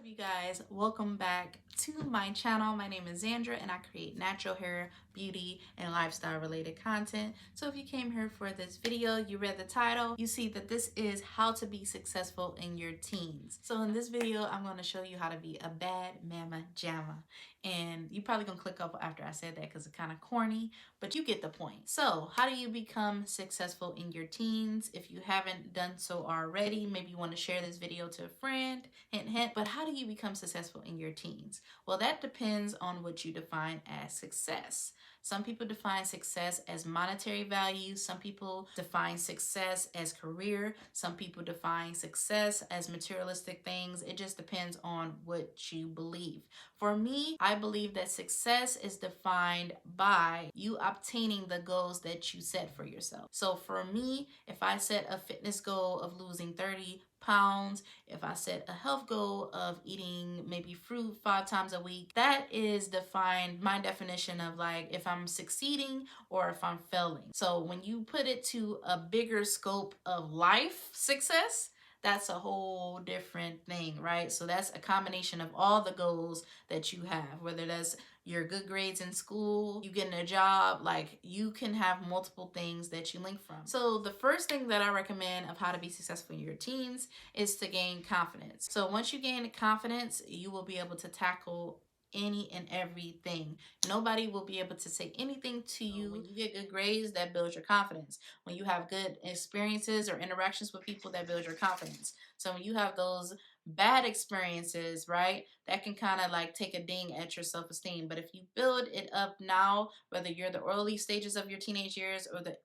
up, you guys? Welcome back to my channel. My name is Zandra and I create natural hair, beauty, and lifestyle related content. So if you came here for this video, you read the title, you see that this is how to be successful in your teens. So in this video, I'm going to show you how to be a bad mama jamma. And you're probably going to click up after I said that because it's kind of corny, but you get the point. So how do you become successful in your teens? If you haven't done so already, maybe you want to share this video to a friend, hint, hint. But how do you become successful in your teens? Well, that depends on what you define as success. Some people define success as monetary value. Some people define success as career. Some people define success as materialistic things. It just depends on what you believe. For me, I believe that success is defined by you obtaining the goals that you set for yourself. So for me, if I set a fitness goal of losing 30 pounds, if I set a health goal of eating maybe fruit 5 times a week, that is defined, my definition of like if I'm succeeding or if I'm failing. So when you put it to a bigger scope of life success, that's a whole different thing, right? So that's a combination of all the goals that you have, whether that's your good grades in school, you getting a job, like you can have multiple things that you link from. So the first thing that I recommend of how to be successful in your teens is to gain confidence. So once you gain confidence, you will be able to tackle any and everything. Nobody will be able to say anything to you. When you get good grades, that builds your confidence. When you have good experiences or interactions with people, that builds your confidence. So when you have those bad experiences, right, that can kind of like take a ding at your self-esteem. But if you build it up now, whether you're the early stages of your teenage years or the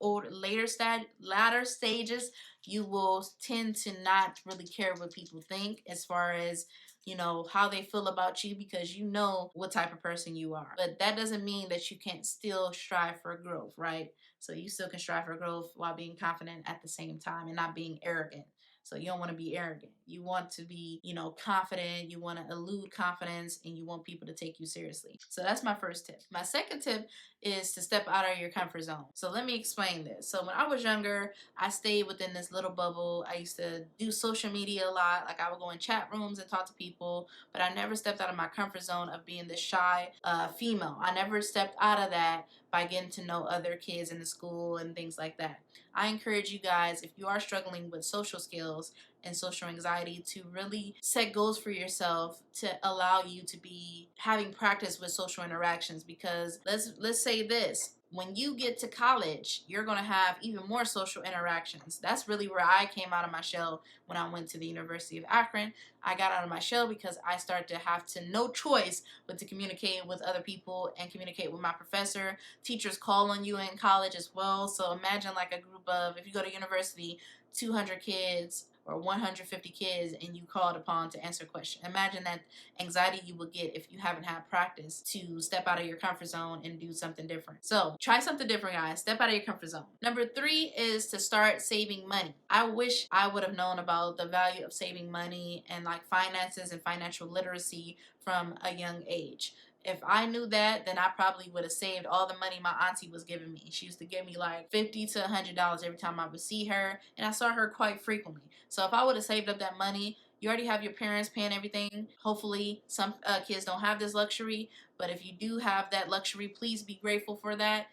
latter stages, you will tend to not really care what people think as far as, you know, how they feel about you, because you know what type of person you are. But that doesn't mean that you can't still strive for growth, right? So you still can strive for growth while being confident at the same time and not being arrogant. So you don't want to be arrogant. You want to be, you know, confident. You want to elude confidence and you want people to take you seriously. So that's my first tip. My second tip is to step out of your comfort zone. So let me explain this. So when I was younger, I stayed within this little bubble. I used to do social media a lot. Like I would go in chat rooms and talk to people, but I never stepped out of my comfort zone of being this shy female. I never stepped out of that by getting to know other kids in the school and things like that. I encourage you guys, if you are struggling with social skills and social anxiety, to really set goals for yourself to allow you to be having practice with social interactions. Because let's say this, when you get to college, you're going to have even more social interactions. That's really where I came out of my shell when I went to the University of Akron. I got out of my shell because I started to have no choice but to communicate with other people and communicate with my professor. Teachers call on you in college as well. So imagine like a group of, if you go to university, 200 kids or 150 kids and you called upon to answer a question. Imagine that anxiety you would get if you haven't had practice to step out of your comfort zone and do something different. So try something different, guys. Step out of your comfort zone. Number 3 is to start saving money. I wish I would have known about the value of saving money and like finances and financial literacy from a young age. If I knew that, then I probably would have saved all the money my auntie was giving me. She used to give me like $50 to $100 every time I would see her, and I saw her quite frequently. So if I would have saved up that money, you already have your parents paying everything. Hopefully some kids don't have this luxury, but if you do have that luxury, please be grateful for that.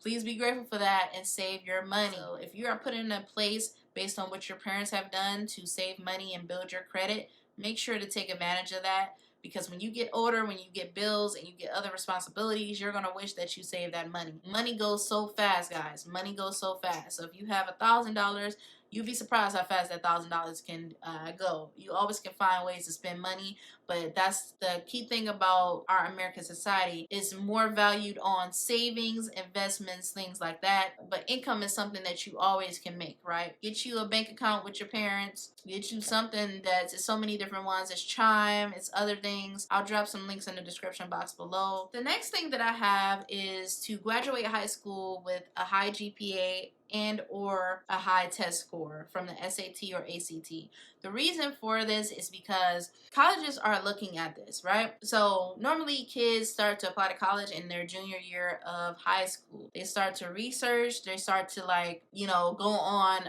Please be grateful for that and save your money. So if you are put in a place based on what your parents have done to save money and build your credit, make sure to take advantage of that. Because when you get older, when you get bills and you get other responsibilities, you're going to wish that you saved that money. Money goes so fast, guys. Money goes so fast. So if you have $1,000, you'd be surprised how fast that $1,000 can go. You always can find ways to spend money, but that's the key thing about our American society, is more valued on savings, investments, things like that. But income is something that you always can make, right? Get you a bank account with your parents. Get you something that's so many different ones. It's Chime, it's other things. I'll drop some links in the description box below. The next thing that I have is to graduate high school with a high GPA and or a high test score from the SAT or ACT. The reason for this is because colleges are looking at this, right? So normally kids start to apply to college in their junior year of high school. They start to research, they start to like, you know, go on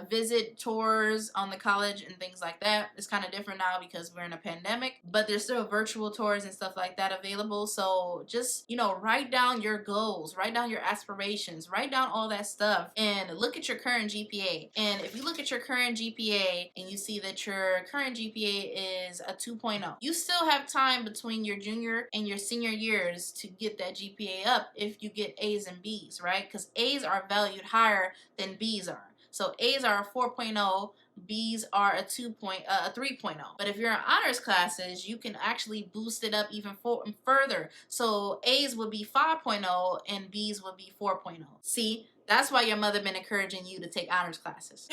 visit tours on the college and things like that. It's kind of different now because we're in a pandemic, but there's still virtual tours and stuff like that available. So just, you know, write down your goals, write down your aspirations, write down all that stuff, and look at your current GPA. And if you look at your current GPA and you see that your current GPA is a 2.0, you still have time between your junior and your senior years to get that GPA up if you get A's and B's, right? Because A's are valued higher than B's are. So A's are a 4.0, B's are a 3.0. But if you're in honors classes, you can actually boost it up even further. So A's would be 5.0 and B's would be 4.0. See, that's why your mother been encouraging you to take honors classes.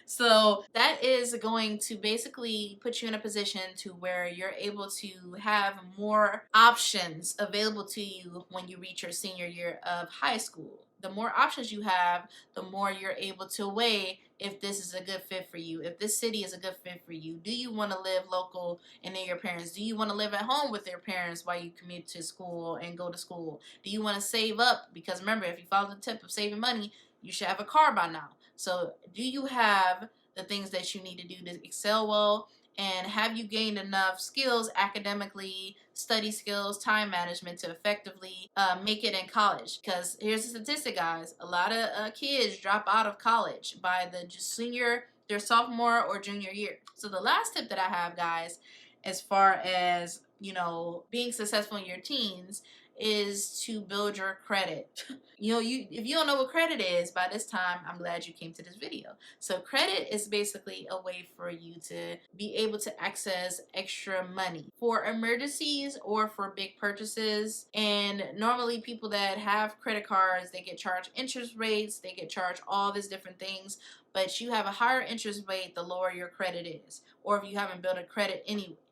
So that is going to basically put you in a position to where you're able to have more options available to you when you reach your senior year of high school. The more options you have, the more you're able to weigh if this is a good fit for you, if this city is a good fit for you. Do you want to live local and near your parents? Do you want to live at home with your parents while you commute to school and go to school? Do you want to save up? Because remember, if you follow the tip of saving money, you should have a car by now. So do you have the things that you need to do to excel well? And have you gained enough skills academically, study skills, time management to effectively make it in college? Because here's the statistic, guys. A lot of kids drop out of college by their sophomore or junior year. So the last tip that I have, guys, as far as, you know, being successful in your teens is to build your credit. You know, if you don't know what credit is by this time, I'm glad you came to this video. So credit is basically a way for you to be able to access extra money for emergencies or for big purchases. And normally people that have credit cards, they get charged interest rates, they get charged all these different things, but you have a higher interest rate the lower your credit is, or if you haven't built a credit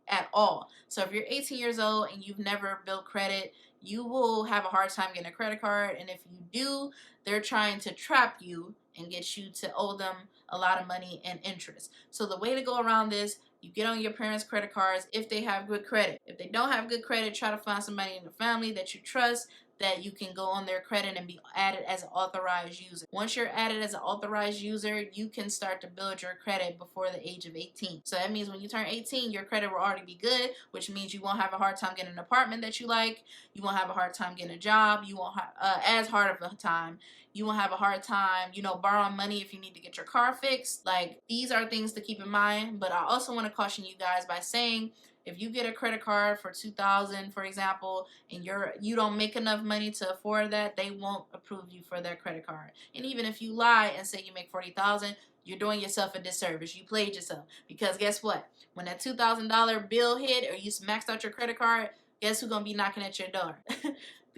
at all. So if you're 18 years old and you've never built credit, you will have a hard time getting a credit card. And if you do, they're trying to trap you and get you to owe them a lot of money and interest. So the way to go around this, you get on your parents' credit cards if they have good credit. If they don't have good credit, try to find somebody in the family that you trust that you can go on their credit and be added as an authorized user. Once you're added as an authorized user, you can start to build your credit before the age of 18. So that means when you turn 18, your credit will already be good, which means you won't have a hard time getting an apartment that you like. You won't have a hard time getting a job. You won't have as hard of a time. You won't have a hard time, you know, borrowing money if you need to get your car fixed. Like, these are things to keep in mind. But I also want to caution you guys by saying, if you get a credit card for $2,000, for example, and you don't make enough money to afford that, they won't approve you for that credit card. And even if you lie and say you make $40,000, you're doing yourself a disservice. You played yourself. Because guess what? When that $2,000 bill hit or you maxed out your credit card, guess who's going to be knocking at your door?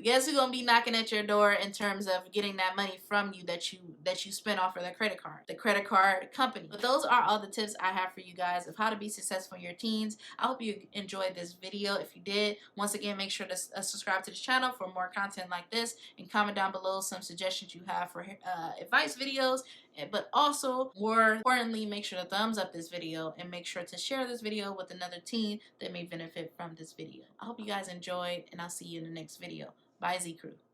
Guess who's gonna be knocking at your door in terms of getting that money from you that you spent off of the credit card, the credit card company. But those are all the tips I have for you guys of how to be successful in your teens. I hope you enjoyed this video. If you did, once again, make sure to subscribe to the channel for more content like this, and comment down below some suggestions you have for advice videos. But also, more importantly, make sure to thumbs up this video and make sure to share this video with another teen that may benefit from this video. I hope you guys enjoyed, and I'll see you in the next video. Bye, ZCREW.